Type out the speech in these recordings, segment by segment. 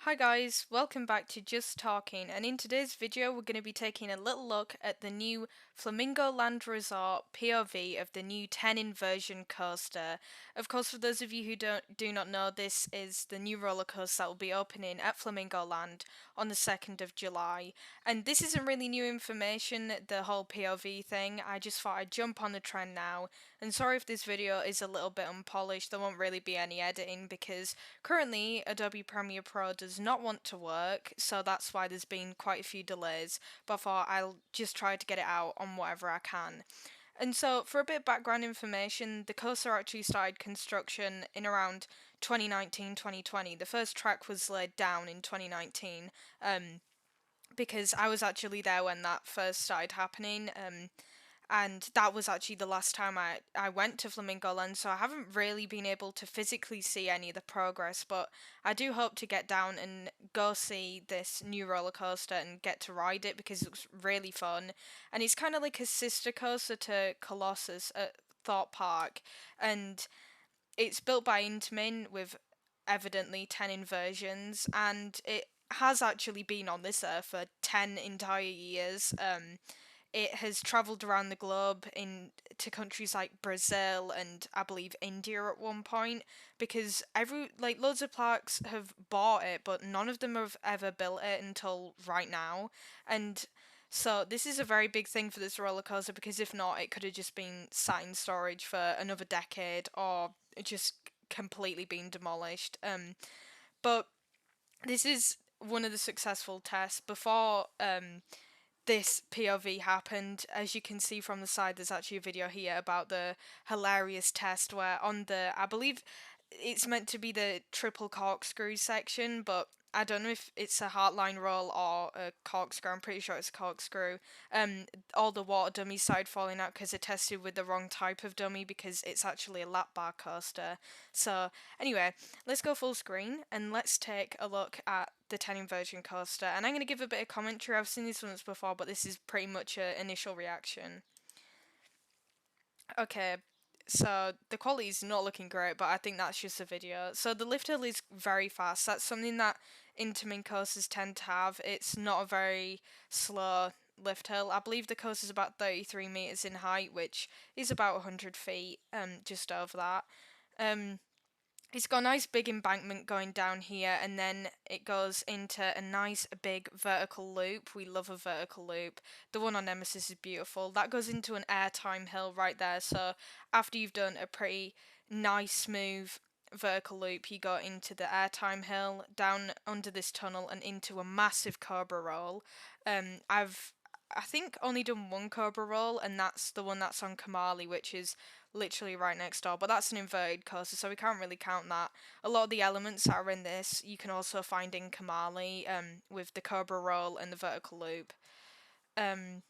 Hi guys, welcome back to Just Talking, and in today's video we're going to be taking a little look at the new Flamingo Land Resort POV of the new 10 Inversion coaster. Of course, for those of you who do not know, this is the new roller coaster that will be opening at Flamingo Land on the 2nd of July. And this isn't really new information, the whole POV thing. I just thought I'd jump on the trend now. And sorry if this video is a little bit unpolished, there won't really be any editing because currently Adobe Premiere Pro does not want to work, so that's why there's been quite a few delays, but I thought I'll just try to get it out on whatever I can. And so, for a bit of background information, the coaster actually started construction in around 2019 2020. The first track was laid down in 2019, because I was actually there when that first started happening. And that was actually the last time I went to Flamingo Land, so I haven't really been able to physically see any of the progress, but I do hope to get down and go see this new roller coaster and get to ride it because it looks really fun. And it's kind of like a sister coaster to Colossus at Thought Park, and it's built by Intamin with evidently 10 inversions, and it has actually been on this earth for 10 entire years. It has travelled around the globe in to countries like Brazil and I believe India at one point because loads of parks have bought it, but none of them have ever built it until right now. And so this is a very big thing for this roller coaster because if not, it could have just been sat in storage for another decade or just completely been demolished. But this is one of the successful tests before this POV happened. As you can see from the side, there's actually a video here about the hilarious test where on I believe it's meant to be the triple corkscrew section, but I don't know if it's a heartline roll or a corkscrew. I'm pretty sure it's a corkscrew. All the water dummies started falling out because it tested with the wrong type of dummy because it's actually a lap bar coaster. So anyway, let's go full screen and let's take a look at the 10 inversion coaster. And I'm going to give a bit of commentary. I've seen these ones before, but this is pretty much an initial reaction. Okay, so the quality is not looking great, but I think that's just a video. So the lift hill is very fast. That's something that Intamin coasters tend to have. It's not a very slow lift hill. I believe the coaster is about 33 meters in height, which is about 100 feet, just over that. Um, it's got a nice big embankment going down here, and then it goes into a nice big vertical loop. We love a vertical loop. The one on Nemesis is beautiful. That goes into an airtime hill right there. So after you've done a pretty nice, smooth vertical loop, you go into the airtime hill, down under this tunnel, and into a massive cobra roll. I think only done one cobra roll, and that's the one that's on Kamali, which is literally right next door. But that's an inverted coaster, so we can't really count that. A lot of the elements that are in this, you can also find in Kamali, with the cobra roll and the vertical loop. Um,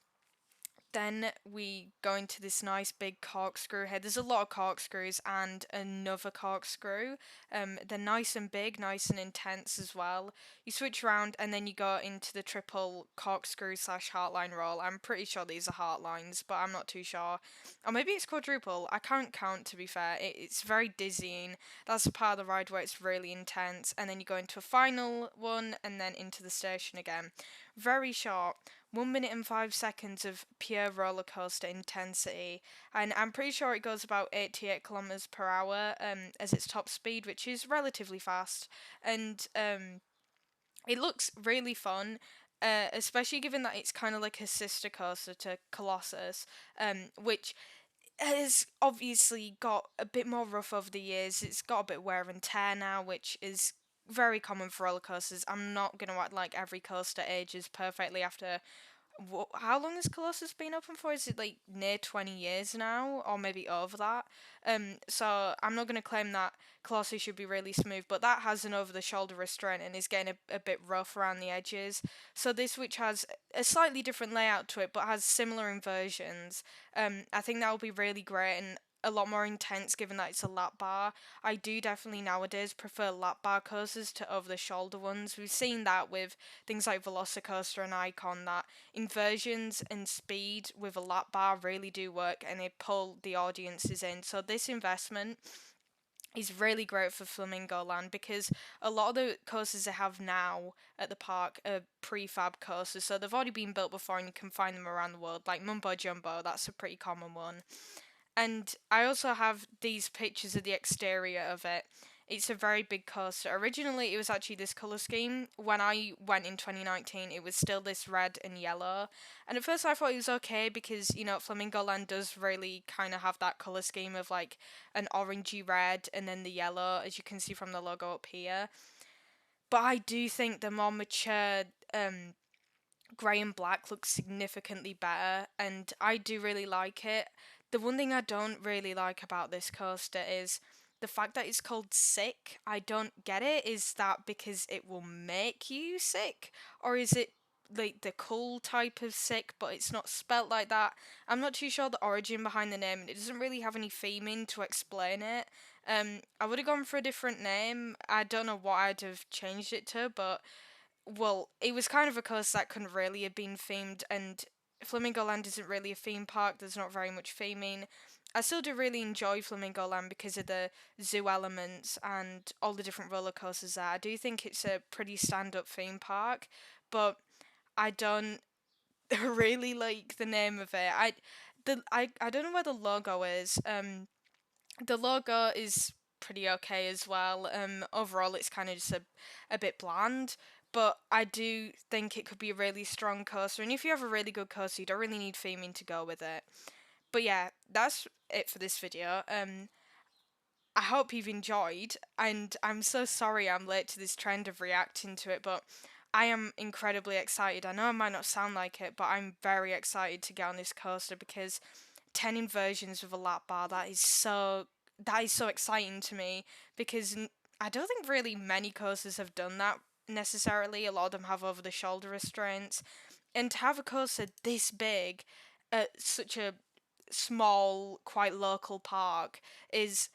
then we go into this nice big corkscrew here. There's a lot of corkscrews and another corkscrew. They're nice and big, nice and intense as well. You switch around and then you go into the triple corkscrew slash heartline roll. I'm pretty sure these are heartlines, but I'm not too sure. Or maybe it's quadruple. I can't count, to be fair. It's very dizzying. That's the part of the ride where it's really intense. And then you go into a final one and then into the station again. Very short. 1 minute and 5 seconds of pure roller coaster intensity, and I'm pretty sure it goes about 88 kilometers per hour as its top speed, which is relatively fast, and it looks really fun. Especially given that it's kind of like a sister coaster to Colossus, which has obviously got a bit more rough over the years. It's got a bit wear and tear now, which is very common for roller coasters. I'm not gonna act like every coaster ages perfectly after. How long has Colossus been open for? Is it like near 20 years now, or maybe over that? So I'm not gonna claim that Colossus should be really smooth, but that has an over-the-shoulder restraint and is getting a bit rough around the edges. So this, which has a slightly different layout to it, but has similar inversions, I think that will be really great and a lot more intense given that it's a lap bar. I do definitely nowadays prefer lap bar coasters to over the shoulder ones. We've seen that with things like Velocicoaster and Icon, that inversions and speed with a lap bar really do work and they pull the audiences in. So this investment is really great for Flamingo Land because a lot of the coasters they have now at the park are prefab coasters, so they've already been built before and you can find them around the world, like Mumbo Jumbo, that's a pretty common one. And I also have these pictures of the exterior of it. It's a very big coaster. Originally, it was actually this color scheme. When I went in 2019, it was still this red and yellow. And at first, I thought it was okay because, Flamingo Land does really kind of have that color scheme of like an orangey red and then the yellow, as you can see from the logo up here. But I do think the more mature grey and black looks significantly better, and I do really like it. The one thing I don't really like about this coaster is the fact that it's called Sick. I don't get it. Is that because it will make you sick, or is it like the cool type of sick, but it's not spelt like that? I'm not too sure the origin behind the name, and it doesn't really have any theming to explain it. I would have gone for a different name. I don't know what I'd have changed it to, but well, it was kind of a coaster that couldn't really have been themed, and Flamingo Land isn't really a theme park. There's not very much theming. I still do really enjoy Flamingo Land because of the zoo elements and all the different roller coasters there. I do think it's a pretty stand-up theme park, but I don't really like the name of it. I don't know where the logo is. The logo is pretty okay as well. Overall, it's kind of just a bit bland, but I do think it could be a really strong coaster. And if you have a really good coaster, you don't really need theming to go with it. But yeah, that's it for this video. I hope you've enjoyed, and I'm so sorry I'm late to this trend of reacting to it, but I am incredibly excited. I know I might not sound like it, but I'm very excited to get on this coaster because 10 inversions with a lap bar, that is so exciting to me because I don't think really many coasters have done that necessarily. A lot of them have over the shoulder restraints, and to have a coaster this big at such a small, quite local park is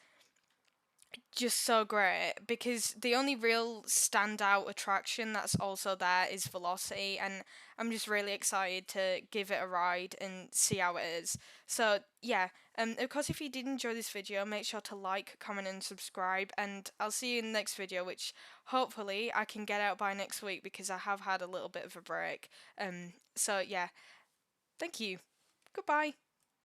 just so great because the only real standout attraction that's also there is Velocity, and I'm just really excited to give it a ride and see how it is. So yeah, of course, if you did enjoy this video, make sure to like, comment, and subscribe, and I'll see you in the next video, which hopefully I can get out by next week because I have had a little bit of a break. So yeah, thank you. Goodbye.